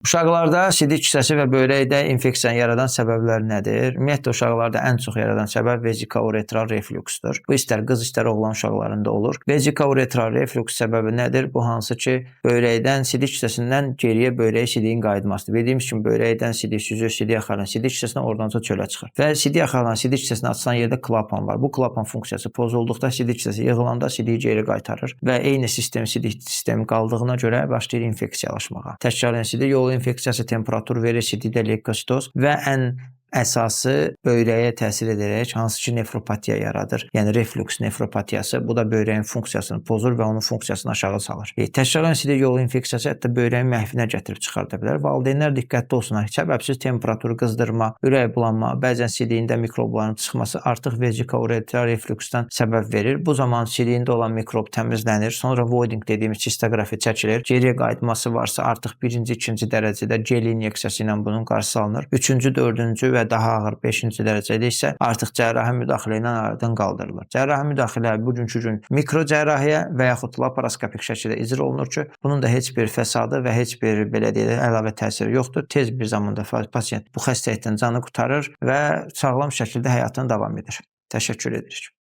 Uşaqlarda sidik kisəsi və böyrəkdə infeksiya yaradan səbəblər nədir? Ümumiyyətlə uşaqlarda ən çox yaradan səbəb vezikouretral refluksdur. Bu istər qız, istər oğlan uşaqlarında olur. Vezikouretral refluks səbəbi nədir? Bu hansı ki, böyrəkdən sidik kisəsindən geriyə böyrəyə sidiyin qayıtmasıdır. Bildiyimiz kimi böyrəkdən sidik süzür, sidik axarından sidik kisəsinə oradanca çölə çıxır. Və sidik axarından sidik kisəsini açılan yerdə klapan var. Bu klapan funksiyası pozulduqda sidik kisəsi yığılanda sidiyi geri qaytarır və eyni sistem sidik sistemi qaldığına görə başlayır infeksiyalaşmağa. Təkrarlayan sidik yolu infeksiyası temperatur verir, sidikdə leykositoz və ən əsası böyrəyə təsir edərək hansı ki nefropatiya yaradır. Yəni refluks nefropatiyası. Bu da böyrəyin funksiyasını pozur və onun funksiyasını aşağı salır. Təkrarlayan sidik yolu infeksiyası hətta böyrəyin məhvinə gətirib çıxarda bilər. Valideynlər diqqətli olsunlar. Səbəbsiz temperatur qızdırma, ürək bulanma, bəzən sidiyində mikrobların çıxması artıq vezikouretral refluksdan səbəb verir. Bu zaman sidiyində olan mikrob təmizlənir. Sonra voiding dediyimiz sistoqrafi çəkilir. Geriyə qayıtması varsa artıq birinci, ikinci dərəcədə gel inyeksiyası ilə bunun qarşısı alınır. Üçüncü, dördüncü və daha ağır 5-ci dərəcədə isə artıq cərrahi müdaxilə ilə aradan qaldırılır. Cərrahi müdaxilə bugünkü gün mikro cərrahiyyə və yaxud laparoskopik şəkildə icra olunur ki, bunun da heç bir fəsadı və heç bir belə deyək əlavə təsiri yoxdur. Tez bir zamanda pasiyent bu xəstəlikdən canı qurtarır və sağlam şəkildə həyatına davam edir. Təşəkkür edirik.